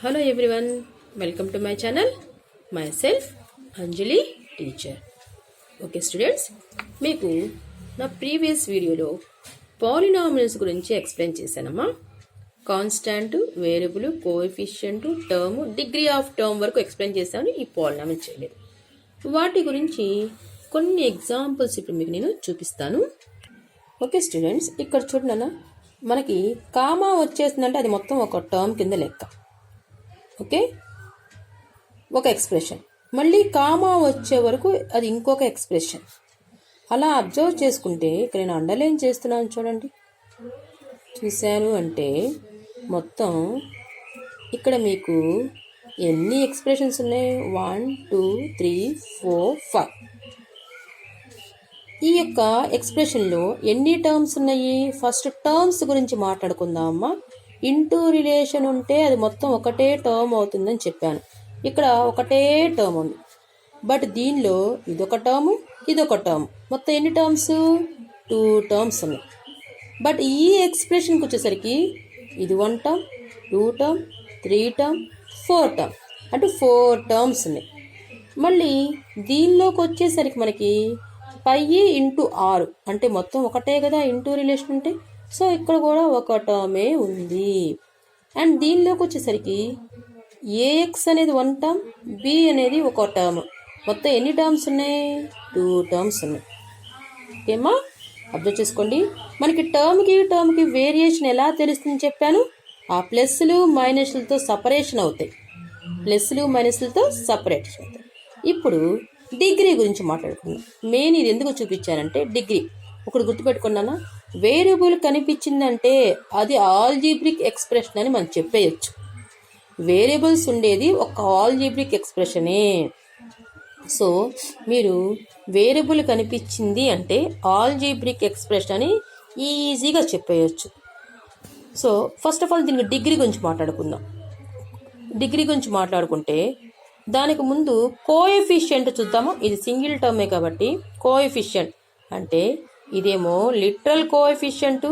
Hello everyone, welcome to my channel. Myself Anjali teacher. Okay students, మీకు నా previous వీడియోలో polynomials గురించి explain చేశానమ్మా. Constant, variable, coefficient, term, degree of term వరకు explain చేశాను. ఈ పాలినామిల్ చేయలేదు. వాటి గురించి కొన్ని ఎగ్జాంపుల్స్ ఇప్పుడు మీకు నేను చూపిస్తాను. ఓకే స్టూడెంట్స్, ఇక్కడ చూడనా, మనకి కామా వచ్చేసిందంటే అది మొత్తం ఒక టర్మ్ కింద లెక్క. ఓకే, ఒక ఎక్స్ప్రెషన్. మళ్ళీ కామా వచ్చే వరకు అది ఇంకొక ఎక్స్ప్రెషన్. అలా అబ్జర్వ్ చేసుకుంటే ఇక్కడ నేను అండర్లైన్ చేస్తున్నాను చూడండి. చూశాను అంటే మొత్తం ఇక్కడ మీకు ఎన్ని ఎక్స్ప్రెషన్స్ ఉన్నాయి? 1 2 3 4 5. ఈ యొక్క ఎక్స్ప్రెషన్లో ఎన్ని టర్మ్స్ ఉన్నాయి? ఫస్ట్ టర్మ్స్ గురించి మాట్లాడుకుందాం అమ్మా. ఇంటూ రిలేషన్ ఉంటే అది మొత్తం ఒకటే టర్మ్ అవుతుందని చెప్పాను. ఇక్కడ ఒకటే టర్మ్ ఉంది, బట్ దీనిలో ఇదొక టర్మ్, ఇదొక టర్మ్, మొత్తం ఎన్ని టర్మ్స్? 2 టర్మ్స్ ఉన్నాయి. బట్ ఈ ఎక్స్ప్రెషన్కి వచ్చేసరికి ఇది 1 టర్మ్, 2 టర్మ్, 3 టర్మ్, 4 టర్మ్, అంటే 4 టర్మ్స్ ఉన్నాయి. మళ్ళీ దీనిలోకి వచ్చేసరికి మనకి 5 ఇంటూ 6 అంటే మొత్తం ఒకటే కదా ఇంటూ రిలేషన్ ఉంటే. సో ఇక్కడ కూడా ఒక టర్మే ఉంది. అండ్ దీనిలోకి వచ్చేసరికి ఏఎక్స్ అనేది 1 టర్మ్, బి అనేది ఒక టర్మ్, మొత్తం ఎన్ని టర్మ్స్ ఉన్నాయి? 2 టర్మ్స్ ఉన్నాయి. ఓకేమా, అబ్జర్వ్ చేసుకోండి. మనకి టర్మ్కి వేరియేషన్ ఎలా తెలుస్తుందని చెప్పాను. ఆ ప్లస్లు మైనస్లతో సపరేషన్ అవుతాయి. ప్లస్లు మైనస్లతో సపరేషన్ అవుతాయి. ఇప్పుడు డిగ్రీ గురించి మాట్లాడుకుందాం. మెయిన్ ఇది ఎందుకు చూపించానంటే డిగ్రీ ఒకటి గుర్తుపెట్టుకున్నానా, వేరియబుల్ కనిపించిందంటే అది ఆల్జీబ్రిక్ ఎక్స్ప్రెషన్ అని మనం చెప్పేయచ్చు. వేరియబుల్స్ ఉండేది ఒక ఆల్జీబ్రిక్ ఎక్స్ప్రెషనే. సో మీరు వేరియబుల్ కనిపించింది అంటే ఆల్జీబ్రిక్ ఎక్స్ప్రెషన్ అని ఈజీగా చెప్పేయచ్చు. సో ఫస్ట్ ఆఫ్ ఆల్ దీనికి డిగ్రీ గురించి మాట్లాడుకుందాం. డిగ్రీ గురించి మాట్లాడుకుంటే దానికి ముందు కోఎఫిషియంట్ చూద్దాము. ఇది సింగిల్ టర్మే కాబట్టి కోఎఫిషియంట్ అంటే ఇదేమో లిటరల్ కోఎఫిషియంట్.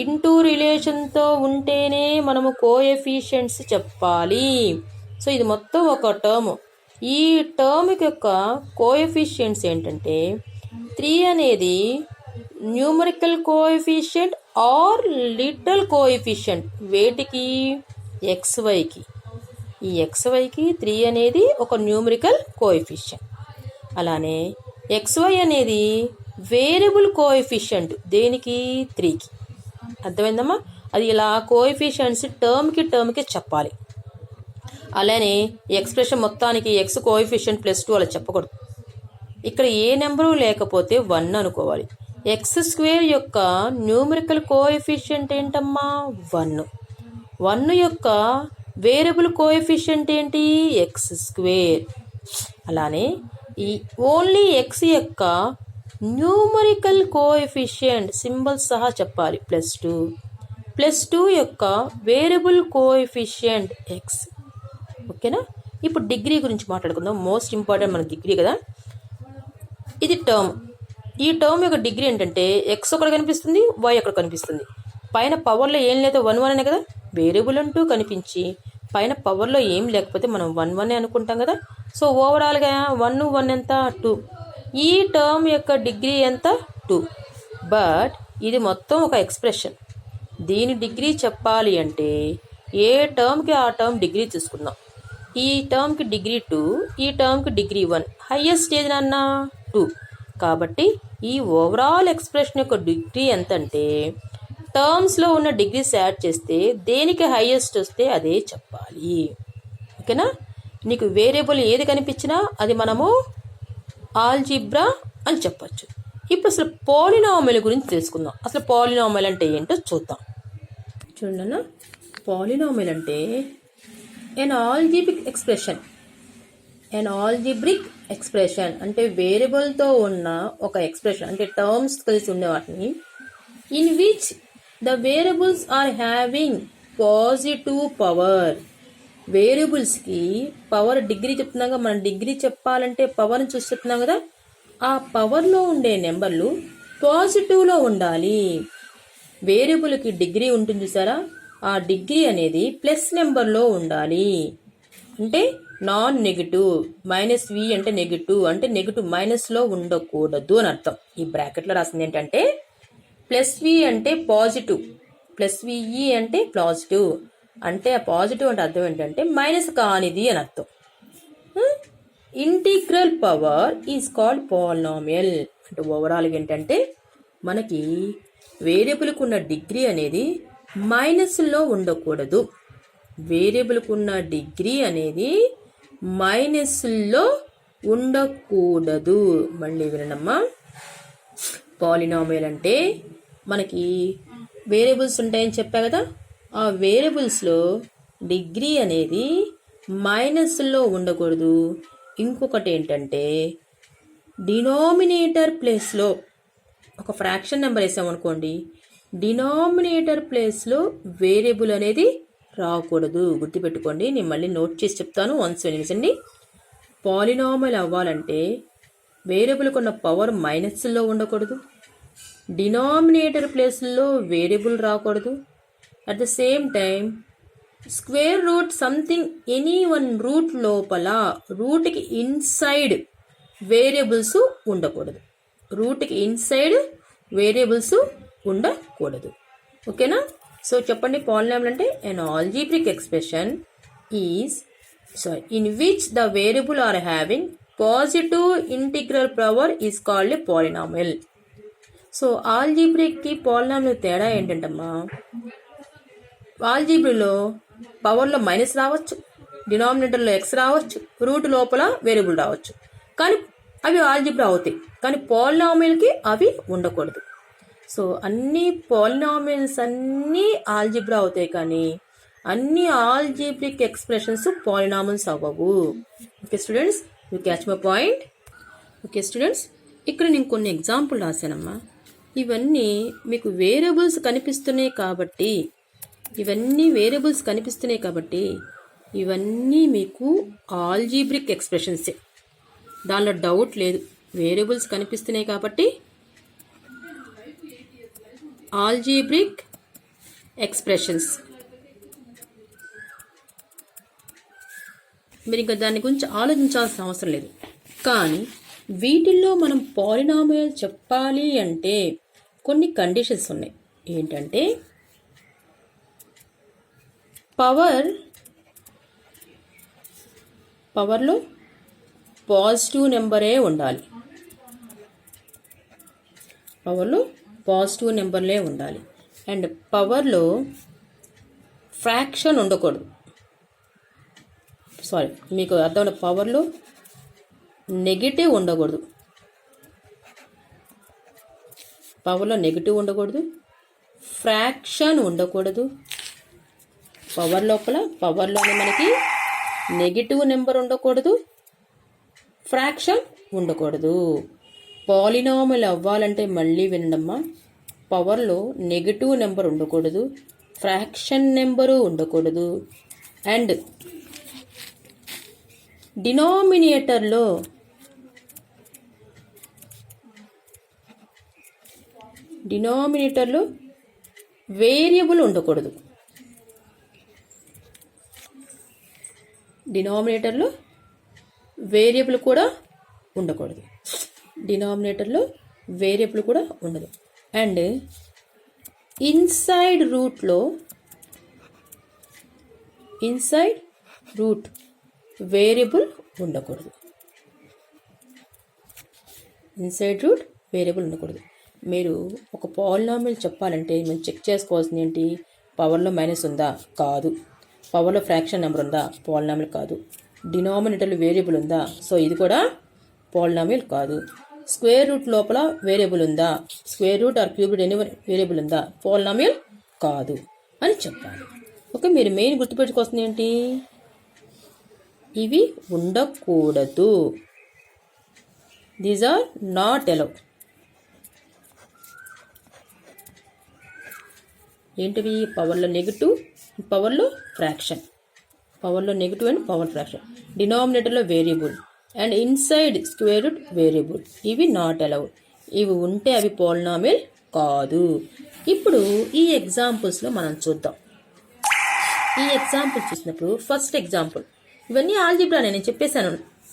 ఇంటూ రిలేషన్తో ఉంటేనే మనము కోఎఫిషియంట్స్ చెప్పాలి. సో ఇది మొత్తం ఒక టర్మ్. ఈ టర్మ్కి యొక్క కోఎఫిషియంట్స్ ఏంటంటే 3 అనేది numerical coefficient or literal coefficient. వేటికి? XYకి. ఈ XYకి 3 అనేది ఒక న్యూమరికల్ కోఎఫిషియంట్. అలానే XY అనేది వేరియబుల్ కోఎఫిషియంట్. దేనికి? 3కి. అర్థమైందమ్మా? అది ఇలా కోఎఫిషియంట్స్ టర్మ్కి చెప్పాలి. అలానే ఎక్స్ప్రెషన్ మొత్తానికి X కోఎఫిషియంట్ +2 అలా చెప్పకూడదు. ఇక్కడ ఏ నెంబరు లేకపోతే 1 అనుకోవాలి. X² యొక్క న్యూమరికల్ కోఎఫిషియంట్ ఏంటమ్మా? 1. 1 యొక్క వేరియబుల్ కోఎఫిషియంట్ ఏంటి? X². అలానే ఈ ఓన్లీ X యొక్క న్యూమరికల్ కోఎఫిషియంట్ సింబల్స్ సహా చెప్పాలి +2. +2 యొక్క వేరియబుల్ కోఎఫిషియంట్ X. ఓకేనా? ఇప్పుడు డిగ్రీ గురించి మాట్లాడుకుందాం. మోస్ట్ ఇంపార్టెంట్ మన డిగ్రీ కదా. ఇది టర్మ్. ఈ టర్మ్ యొక్క డిగ్రీ ఏంటంటే X ఒకటి కనిపిస్తుంది, Y ఒకటి కనిపిస్తుంది. పైన పవర్లో ఏం లేదో 1 1 అనే కదా. వేరియబుల్ అంటూ కనిపించి పైన పవర్లో ఏం లేకపోతే మనం 1 1 అనుకుంటాం కదా. సో ఓవరాల్గా 1 1 ఎంత? 2. ఈ టర్మ్ యొక్క డిగ్రీ ఎంత? 2. బట్ ఇది మొత్తం ఒక ఎక్స్ప్రెషన్. దీని డిగ్రీ చెప్పాలి అంటే ఏ టర్మ్కి ఆ టర్మ్ డిగ్రీ తీసుకుందాం. ఈ టర్మ్కి డిగ్రీ 2, ఈ టర్మ్కి డిగ్రీ 1. హైయెస్ట్ ఏది నాన్న? 2. కాబట్టి ఈ ఓవరాల్ ఎక్స్ప్రెషన్ యొక్క డిగ్రీ ఎంత అంటే టర్మ్స్లో ఉన్న డిగ్రీస్ యాడ్ చేస్తే దేనికి హైయెస్ట్ వస్తే అదే చెప్పాలి. ఓకేనా? నీకు వేరియబుల్ ఏది కనిపించినా అది మనము ఆల్జీబ్రా అని చెప్పచ్చు. ఇప్పుడు అసలు పాలినామిల్ గురించి తెలుసుకుందాం. అసలు పాలినామిల్ అంటే ఏంటో చూద్దాం. చూడన్నా, పాలినామిల్ అంటే ఎన్ ఆల్జీబ్రిక్ ఎక్స్ప్రెషన్. ఎన్ ఆల్జీబ్రిక్ ఎక్స్ప్రెషన్ అంటే వేరియబుల్తో ఉన్న ఒక ఎక్స్ప్రెషన్, అంటే టర్మ్స్ కలిసి ఉండే వాటిని, in which the variables are having positive power. వేరియబుల్స్కి పవర్ డిగ్రీ చెప్తున్నాం కదా. మనం డిగ్రీ చెప్పాలంటే పవర్ని చూసి చెప్తున్నాం కదా. ఆ పవర్లో ఉండే నెంబర్లు పాజిటివ్లో ఉండాలి. వేరియబుల్కి డిగ్రీ ఉంటుంది చూసారా, ఆ డిగ్రీ అనేది ప్లస్ నెంబర్లో ఉండాలి. అంటే నాన్ నెగిటివ్, -v అంటే నెగిటివ్ మైనస్లో ఉండకూడదు అని అర్థం. ఈ బ్రాకెట్లో రాసింది ఏంటంటే +v అంటే పాజిటివ్, +ve అంటే పాజిటివ్. అంటే ఆ పాజిటివ్ అంటే అర్థం ఏంటంటే మైనస్ కానిది అని అర్థం. Integral power is called polynomial. అంటే ఓవరాల్గా ఏంటంటే మనకి వేరియబుల్కి ఉన్న డిగ్రీ అనేది మైనస్లో ఉండకూడదు. వేరియబుల్కి ఉన్న డిగ్రీ అనేది మైనస్లో ఉండకూడదు. మళ్ళీ వినమ్మా, పాలినామియల్ అంటే మనకి వేరియబుల్స్ ఉంటాయని చెప్పా కదా, ఆ వేరియబుల్స్లో డిగ్రీ అనేది మైనస్లో ఉండకూడదు. ఇంకొకటి ఏంటంటే డినామినేటర్ ప్లేస్లో ఒక ఫ్రాక్షన్ నెంబర్ వేసామనుకోండి, డినామినేటర్ ప్లేస్లో వేరియబుల్ అనేది రాకూడదు. గుర్తుపెట్టుకోండి, నేను మళ్ళీ నోట్ చేసి చెప్తాను, వన్స్ వినిపించండి. పాలినామియల్ అవ్వాలంటే వేరియబుల్కి ఉన్న పవర్ మైనస్లో ఉండకూడదు, డినామినేటర్ ప్లేస్లో వేరియబుల్ రాకూడదు. At the same time square root something any one root లోపల రూట్కి ఇన్సైడ్ వేరియబుల్స్ ఉండకూడదు. రూట్కి ఇన్సైడ్ వేరియబుల్స్ ఉండకూడదు. ఓకేనా? సో చెప్పండి, పాలినామియల్ అంటే an algebraic expression is in which the variable are having positive integral power is called a polynomial. So ఆల్జీబ్రిక్కి polynomial తేడా ఏంటంటమ్మా, ఆల్జీబ్రిలో పవర్లో మైనస్ రావచ్చు, డినామినేటర్లో ఎక్స్ రావచ్చు, రూట్ లోపల వేరియబుల్ రావచ్చు, కానీ అవి ఆల్జీబ్రా అవుతాయి. కానీ పాలినామియల్కి అవి ఉండకూడదు. సో అన్ని పాలినామియల్స్ అన్నీ ఆల్జీబ్రా అవుతాయి, కానీ అన్ని ఆల్జీబ్రిక్ ఎక్స్ప్రెషన్స్ పాలినామియల్స్ అవ్వవు. Okay students, you catch my point? Okay students, ఇక్కడ నేను కొన్ని ఎగ్జాంపుల్ రాశానమ్మా. ఇవన్నీ మీకు వేరియబుల్స్ కనిపిస్తున్నాయి కాబట్టి, ఇవన్నీ మీకు ఆల్జీబ్రిక్ ఎక్స్ప్రెషన్సే, దానిలో డౌట్ లేదు. వేరియబుల్స్ కనిపిస్తున్నాయి కాబట్టి ఆల్జీబ్రిక్ ఎక్స్ప్రెషన్స్. మీరు ఇంకా దాని గురించి ఆలోచించాల్సిన అవసరం లేదు. కానీ వీటిల్లో మనం పాలినామియల్ చెప్పాలి అంటే కొన్ని కండిషన్స్ ఉన్నాయి. ఏంటంటే పవర్లో పాజిటివ్ నెంబరే ఉండాలి. అండ్ పవర్లో ఫ్రాక్షన్ ఉండకూడదు. మీకు అర్థం, పవర్లో నెగిటివ్ ఉండకూడదు. ఫ్రాక్షన్ ఉండకూడదు. పవర్లోనే మనకి నెగిటివ్ నెంబర్ ఉండకూడదు, ఫ్రాక్షన్ ఉండకూడదు. పాలినామియల్ అవ్వాలంటే మళ్ళీ వినండమ్మా, పవర్లో నెగిటివ్ నెంబర్ ఉండకూడదు, ఫ్రాక్షన్ నెంబరు ఉండకూడదు, అండ్ డినామినేటర్లో వేరియబుల్ ఉండకూడదు. డినామినేటర్లో వేరియబుల్ కూడా ఉండకూడదు. అండ్ ఇన్సైడ్ రూట్ వేరియబుల్ ఉండకూడదు. మీరు ఒక పాలినామియల్ చెప్పాలంటే మనం చెక్ చేసుకోవాల్సింది ఏంటి? పవర్లో మైనస్ ఉందా? కాదు. పవర్లో ఫ్రాక్షన్ నెంబర్ ఉందా? పాలినామియల్ కాదు. డినామినేటర్లో వేరియబుల్ ఉందా? సో ఇది కూడా పాలినామియల్ కాదు. స్క్వేర్ రూట్ లోపల వేరియబుల్ ఉందా? Square root or cube root any variable ఉందా? పాలినామియల్ కాదు అని చెప్పాలి. ఓకే, మీరు మెయిన్ గుర్తుపెట్టుకోవాల్సింది ఏంటి? ఇవి ఉండకూడదు. These are not allowed. ఏంటివి? పవర్లో నెగిటివ్, పవర్లో ఫ్రాక్షన్. And power fraction. డినామినేటర్లో variable and inside square root variable. ఇవి నాట్ అలౌడ్. ఇవి ఉంటే అవి పాలినామియల్ కాదు. ఇప్పుడు ఈ ఎగ్జాంపుల్స్లో మనం చూద్దాం. ఈ ఎగ్జాంపుల్ చూసినప్పుడు ఫస్ట్ ఎగ్జాంపుల్ ఇవన్నీ ఆల్జిబ్రానే, నేను చెప్పేశాను,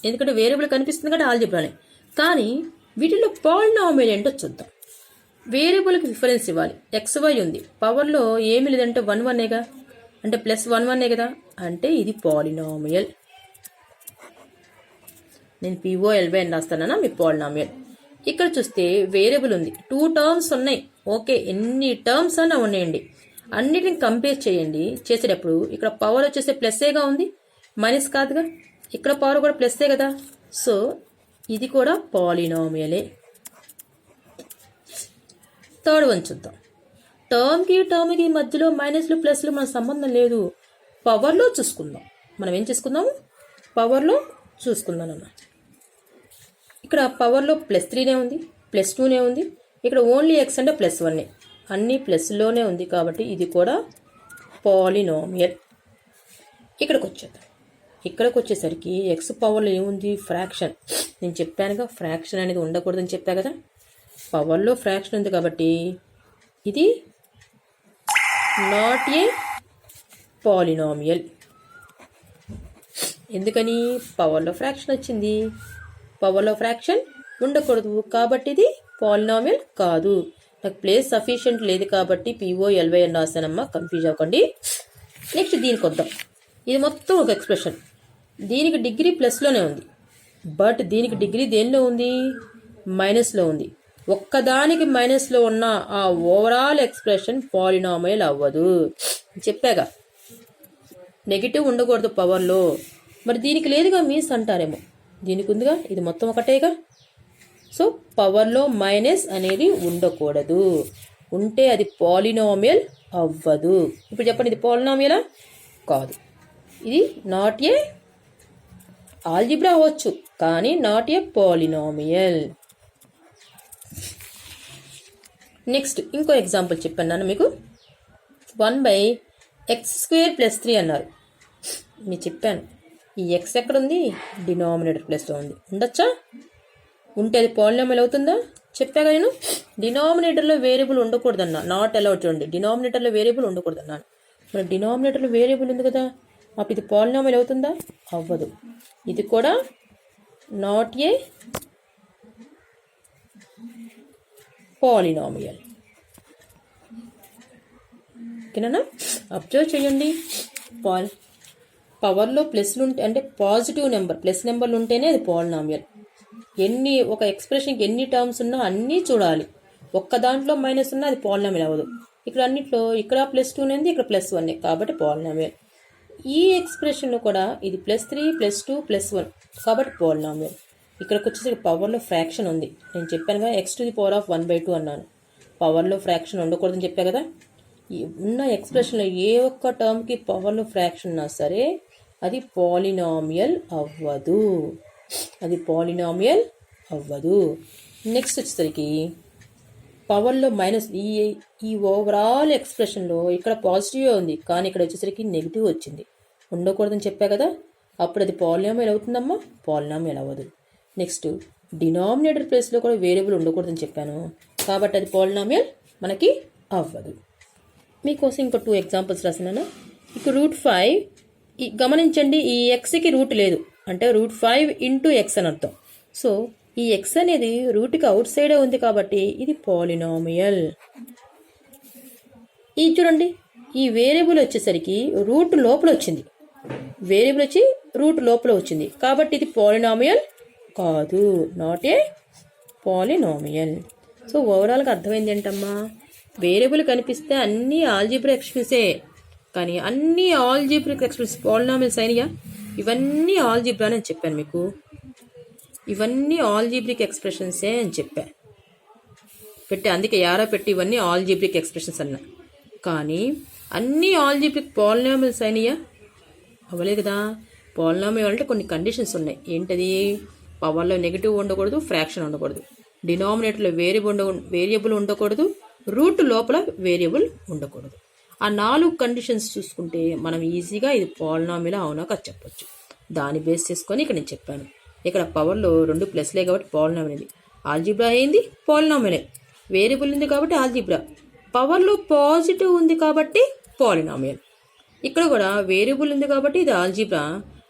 ఎందుకంటే వేరియబుల్ కనిపిస్తుంది కాబట్టి ఆల్జిబ్రానే. కానీ వీటిలో పాలినామియల్ ఏంటో చూద్దాం. వేరియబుల్కి రిఫరెన్స్ ఇవ్వాలి. XY ఉంది, పవర్లో ఏమి లేదంటే 1 1ఏగా, అంటే +1 కదా, అంటే ఇది పాలినామియల్. నేను POLY అని రాస్తానన్నా, మీ పాలినామియల్. ఇక్కడ చూస్తే వేరియబుల్ ఉంది, 2 టర్మ్స్ ఉన్నాయి. ఓకే, ఎన్ని టర్మ్స్ అన్నా ఉన్నాయండి, అన్నిటిని కంపేర్ చేయండి. చేసేటప్పుడు ఇక్కడ పవర్ వచ్చేసి ప్లస్ఏగా ఉంది, మైనస్ కాదుగా. ఇక్కడ పవర్ కూడా ప్లస్ఏ కదా, సో ఇది కూడా పాలినామియలే. థర్డ్ వన్ చూద్దాం. టర్మ్కి మధ్యలో మైనస్లు ప్లస్లు మన సంబంధం లేదు, పవర్లో చూసుకుందాం. మనం ఏం చేసుకుందాము, పవర్లో చూసుకుందాం అన్న. ఇక్కడ పవర్లో +3నే ఉంది, +2నే ఉంది. ఇక్కడ ఓన్లీ x అంటే +1, అన్నీ ప్లస్లోనే ఉంది కాబట్టి ఇది కూడా పాలినామియల్. ఇక్కడికి వచ్చేద్దాం. ఇక్కడికి వచ్చేసరికి x పవర్లో ఏముంది, ఫ్రాక్షన్. నేను చెప్పానుగా ఫ్రాక్షన్ అనేది ఉండకూడదని చెప్పా కదా, పవర్లో ఫ్రాక్షన్ ఉంది కాబట్టి ఇది నాట్ ఏ పాలినామియల్. ఎందుకని, పవర్లో ఫ్రాక్షన్ వచ్చింది, పవర్లో ఫ్రాక్షన్ ఉండకూడదు కాబట్టి ఇది పాలినామియల్ కాదు. నాకు ప్లేస్ సఫిషియంట్ లేదు కాబట్టి POLY అని రాశానమ్మా, కన్ఫ్యూజ్ అవ్వకండి. నెక్స్ట్ దీనికి వద్దాం. ఇది మొత్తం ఒక ఎక్స్ప్రెషన్, దీనికి డిగ్రీ ప్లస్లోనే ఉంది, బట్ దీనికి డిగ్రీ దేనిలో ఉంది, మైనస్లో ఉంది. ఒక్కదానికి మైనస్లో ఉన్న ఆ ఓవరాల్ ఎక్స్ప్రెషన్ పాలినామియల్ అవ్వదు. చెప్పాగా నెగిటివ్ ఉండకూడదు పవర్లో, మరి దీనికి లేదుగా మీన్స్ అంటారేమో, దీనికి ఉందిగా, ఇది మొత్తం ఒకటేగా. సో పవర్లో మైనస్ అనేది ఉండకూడదు, ఉంటే అది పాలినామియల్ అవ్వదు. ఇప్పుడు చెప్పండి, ఇది పాలినామియలా కాదు, ఇది నాట్ ఏ ఆల్జిబ్రా అవ్వచ్చు కానీ నాట్ ఏ పాలినామియల్. నెక్స్ట్ ఇంకో ఎగ్జాంపుల్ చెప్పాను మీకు, 1/x² + 3 అన్నారు. మీరు చెప్పాను ఈ x ఎక్కడుంది, డినామినేటర్ ప్లస్లో ఉంది, ఉండొచ్చా, ఉంటే అది పాలినామియల్ అవుతుందా చెప్పాగా నేను. డినామినేటర్లో వేరియబుల్ ఉండకూడదన్నా, నాట్ అలౌడ్. చూడండి, డినామినేటర్లో వేరియబుల్ ఉండకూడదన్నాను, మరి డినామినేటర్లో వేరియబుల్ ఉంది కదా, అప్పుడు ఇది పాలినామియల్ అవుతుందా, అవ్వదు. ఇది కూడా నాట్ ఏ పాలినామియల్. ఓకేనా, అబ్జర్వ్ చేయండి. పవర్లో ప్లస్లు ఉంటే అంటే పాజిటివ్ నెంబర్, ప్లస్ నెంబర్లు ఉంటేనే అది పాలినామియల్. ఒక ఎక్స్ప్రెషన్కి ఎన్ని టర్మ్స్ ఉన్నా అన్నీ చూడాలి, ఒక్క దాంట్లో మైనస్ ఉన్నా అది పాలినామియల్ అవ్వదు. ఇక్కడ అన్నిట్లో ఇక్కడ +2 ఉంది, ఇక్కడ +1 కాబట్టి పాలినామియల్. ఈ ఎక్స్ప్రెషన్లో కూడా ఇది +3 +2 +1 కాబట్టి పాలినామియల్. ఇక్కడికి వచ్చేసి పవర్లో ఫ్రాక్షన్ ఉంది, నేను చెప్పాను కదా x⁴1/2 అన్నాను, పవర్లో ఫ్రాక్షన్ ఉండకూడదని చెప్పా కదా. ఉన్న ఎక్స్ప్రెషన్లో ఏ ఒక్క టర్మ్కి పవర్లో ఫ్రాక్షన్ ఉన్నా సరే అది పాలినామియల్ అవ్వదు, అది పాలినామియల్ అవ్వదు. నెక్స్ట్ వచ్చేసరికి పవర్లో మైనస్, ఈ ఓవరాల్ ఎక్స్ప్రెషన్లో ఇక్కడ పాజిటివ్ ఉంది కానీ ఇక్కడ వచ్చేసరికి నెగిటివ్ వచ్చింది, ఉండకూడదని చెప్పా కదా, అప్పుడు అది పాలినామియల్ అవుతుందమ్మా, పాలినామియల్ అవ్వదు. నెక్స్ట్ డినామినేటర్ ప్లేస్లో కూడా వేరియబుల్ ఉండకూడదని చెప్పాను కాబట్టి అది పాలినామియల్ మనకి అవ్వదు. మీకోసం ఇంకో 2 ఎగ్జాంపుల్స్ రాసినాను. ఇక √5, గమనించండి, ఈ ఎక్స్కి రూట్ లేదు అంటే √5 × x అని అర్థం. సో ఈ x అనేది రూట్కి అవుట్ సైడే ఉంది కాబట్టి ఇది పాలినామియల్. ఈ చూడండి, ఈ వేరియబుల్ వచ్చేసరికి రూట్ లోపల వచ్చింది, వేరియబుల్ వచ్చి రూట్ లోపల వచ్చింది కాబట్టి ఇది పాలినామియల్ కాదు, నాట్ ఏ పాలినామియల్. సో ఓవరాల్గా అర్థమైంది ఏంటమ్మా, వేరియబుల్ కనిపిస్తే అన్నీ ఆల్జిబ్రా ఎక్స్ప్రెషన్సే, కానీ అన్ని ఆల్జిబ్రిక్ ఎక్స్ప్రెషన్స్ పాలినామియల్స్ అయినాయా, ఇవన్నీ ఆల్జిబ్రా అని చెప్పాను మీకు, ఇవన్నీ ఆల్జిబ్రిక్ ఎక్స్ప్రెషన్సే అని చెప్పాను పెట్టి, అందుకే యారో పెట్టి ఇవన్నీ ఆల్జిబ్రిక్ ఎక్స్ప్రెషన్స్ అన్నా. కానీ అన్ని ఆల్జిబ్రిక్ పాలినామియల్స్ అయినాయా, అవ్వలే కదా. పాలినామియల్ అంటే కొన్ని కండిషన్స్ ఉన్నాయి, ఏంటది, పవర్లో నెగిటివ్ ఉండకూడదు, ఫ్రాక్షన్ ఉండకూడదు, డినామినేటర్లో వేరియబుల్ ఉండకూడదు, రూట్ లోపల వేరియబుల్ ఉండకూడదు. ఆ 4 కండిషన్స్ చూసుకుంటే మనం ఈజీగా ఇది పాలినామియల్ అవునా కాదు చెప్పొచ్చు. దాన్ని బేస్ చేసుకొని ఇక్కడ నేను చెప్పాను, ఇక్కడ పవర్లో 2 ప్లస్లే కాబట్టి పాలినామియల్, ఆల్జిబ్రా అయింది పాలినామియల్, వేరియబుల్ ఉంది కాబట్టి ఆల్జిబ్రా, పవర్లో పాజిటివ్ ఉంది కాబట్టి పాలినామియల్. ఇక్కడ కూడా వేరియబుల్ ఉంది కాబట్టి ఇది algebra.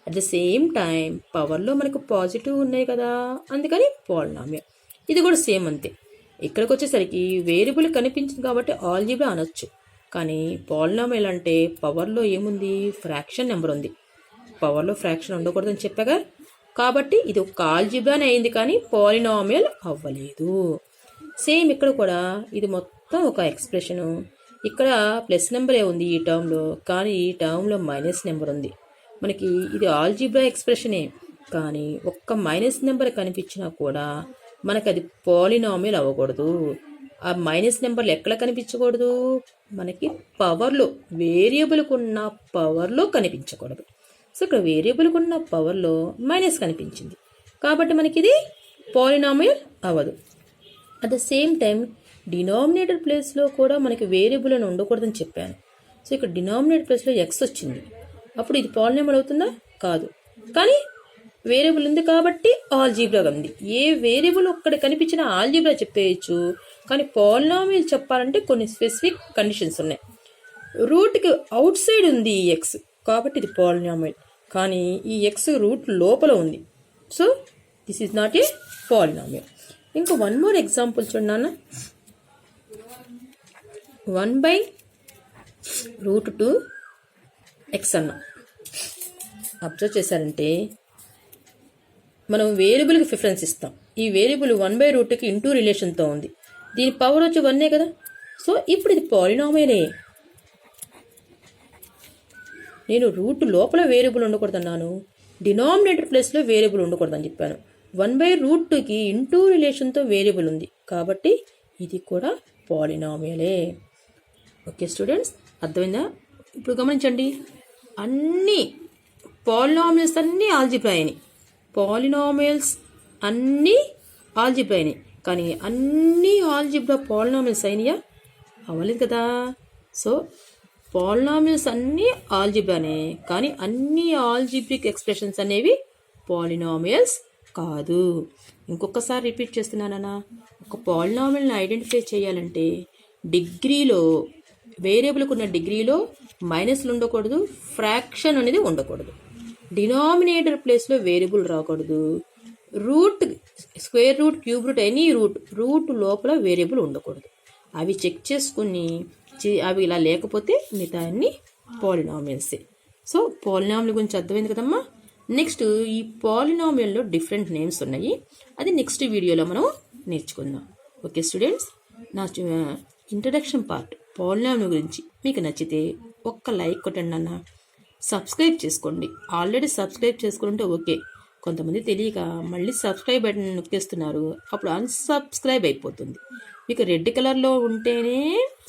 At the same time పవర్లో మనకు పాజిటివ్ ఉన్నాయి కదా, అందుకని పాలినామియల్. ఇది కూడా సేమ్ అంతే. ఇక్కడికి వచ్చేసరికి వేరియబుల్ కనిపించింది కాబట్టి ఆల్జీబ్రా అనొచ్చు, కానీ పాలినామియల్ అంటే పవర్లో ఏముంది, ఫ్రాక్షన్ నెంబర్ ఉంది. పవర్లో ఫ్రాక్షన్ ఉండకూడదని చెప్పాగా, కాబట్టి ఇది ఒక ఆల్జీబ్రానే అయింది కానీ పాలినామియల్ అవ్వలేదు. సేమ్ ఇక్కడ కూడా ఇది మొత్తం ఒక ఎక్స్ప్రెషను. ఇక్కడ ప్లస్ నెంబరే ఉంది ఈ టర్మ్లో, కానీ ఈ టర్మ్లో మైనస్ నెంబర్ ఉంది. మనకి ఇది ఆల్జీబ్రా ఎక్స్ప్రెషనే, కానీ ఒక్క మైనస్ నెంబర్ కనిపించినా కూడా మనకు అది పాలినామియల్ అవ్వకూడదు. ఆ మైనస్ నెంబర్లు ఎక్కడ కనిపించకూడదు, మనకి పవర్లో, వేరియబుల్కు ఉన్న పవర్లో కనిపించకూడదు. సో ఇక్కడ వేరియబుల్కు ఉన్న పవర్లో మైనస్ కనిపించింది కాబట్టి మనకి ఇది పాలినామియల్ అవ్వదు. At the same time denominator ప్లేస్లో కూడా మనకి వేరియబుల్ అని ఉండకూడదని చెప్పాను. సో ఇక్కడ డినామినేటర్ ప్లేస్లో ఎక్స్ వచ్చింది, అప్పుడు ఇది పాలినామియల్ అవుతుందా, కాదు. కానీ వేరియబుల్ ఉంది కాబట్టి ఆల్జీబ్రా ఉంది. ఏ వేరియబుల్ ఒక్కడ కనిపించినా ఆల్జీబ్రా చెప్పేయచ్చు, కానీ పాలినామియల్ చెప్పాలంటే కొన్ని స్పెసిఫిక్ కండిషన్స్ ఉన్నాయి. రూట్కి అవుట్ సైడ్ ఉంది ఈ ఎక్స్, కాబట్టి ఇది పాలినామియల్. కానీ ఈ ఎక్స్ రూట్ లోపల ఉంది, so this is not a polynomial. ఇంకా వన్ మోర్ ఎగ్జాంపుల్ చూడన్నా. 1/√2x అన్నా. అబ్జర్వ్ చేశారంటే మనం వేరియబుల్కి ప్రిఫరెన్స్ ఇస్తాం. ఈ వేరియబుల్ 1/√2కి ఇంటూ రిలేషన్తో ఉంది, దీని పవర్ వచ్చి 1 కదా. సో ఇప్పుడు ఇది పాలినామియలే. నేను రూట్ లోపల వేరియబుల్ ఉండకూడదన్నాను, డినామినేటర్ ప్లేస్లో వేరియబుల్ ఉండకూడదని చెప్పాను. 1/√2కి ఇంటూ రిలేషన్తో వేరియబుల్ ఉంది కాబట్టి ఇది కూడా పాలినామియలే. ఓకే స్టూడెంట్స్, అర్థమైందా? ఇప్పుడు గమనించండి, అన్ని పాలినామియల్స్ అన్నీ ఆల్జీబ్రా అయినాయి, పాలినామియల్స్ అన్నీ ఆల్జీబ్రా అయినాయి, కానీ అన్నీ ఆల్జీబ్రా పాలినామియల్స్ అయినాయా, అవ్వలేదు కదా. సో పాలినామియల్స్ అన్నీ ఆల్జీబ్రానే, కానీ అన్ని ఆల్జీబ్రిక్ ఎక్స్ప్రెషన్స్ అనేవి పాలినామియల్స్ కాదు. ఇంకొకసారి రిపీట్ చేస్తున్నానన్నా, ఒక పాలినామియల్ని ఐడెంటిఫై చేయాలంటే డిగ్రీలో, వేరియబుల్కి ఉన్న డిగ్రీలో మైనస్లు ఉండకూడదు, ఫ్రాక్షన్ అనేది ఉండకూడదు, డినామినేటర్ ప్లేస్లో వేరియబుల్ రాకూడదు, root, square root, cube root, any root లోపల వేరియబుల్ ఉండకూడదు. అవి చెక్ చేసుకుని అవి ఇలా లేకపోతే మిగతా అన్ని పాలినామియల్సే. సో పాలినామియల్ గురించి అర్థమైంది కదమ్మా. నెక్స్ట్ ఈ పాలినామియల్లో డిఫరెంట్ నేమ్స్ ఉన్నాయి, అది నెక్స్ట్ వీడియోలో మనం నేర్చుకుందాం. ఓకే స్టూడెంట్స్, నా ఇంట్రడక్షన్ పార్ట్ పాలినామియల్ గురించి మీకు నచ్చితే ఒక్క లైక్ కొట్టండి అన్న, సబ్స్క్రైబ్ చేసుకోండి. ఆల్రెడీ సబ్స్క్రైబ్ చేసుకుంటే ఓకే, కొంతమంది తెలియక మళ్ళీ సబ్స్క్రైబ్ బటన్ నొక్కేస్తున్నారు, అప్పుడు అన్సబ్స్క్రైబ్ అయిపోతుంది. మీకు రెడ్ కలర్లో ఉంటేనే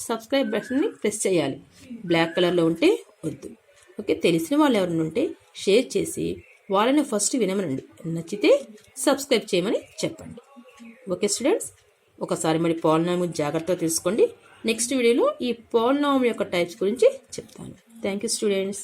సబ్స్క్రైబ్ బటన్ని ప్రెస్ చేయాలి, బ్లాక్ కలర్లో ఉంటే వద్దు. ఓకే, తెలిసిన వాళ్ళు ఎవరైనా ఉంటే షేర్ చేసి వాళ్ళని ఫస్ట్ వినమనండి, నచ్చితే సబ్స్క్రైబ్ చేయమని చెప్పండి. ఓకే స్టూడెంట్స్, ఒకసారి మరి పాలినామియల్ జాగ్రత్తగా తెలుసుకోండి. నెక్స్ట్ వీడియోలో ఈ పాలినామియల్ యొక్క టైప్స్ గురించి చెప్తాను. Thank you students.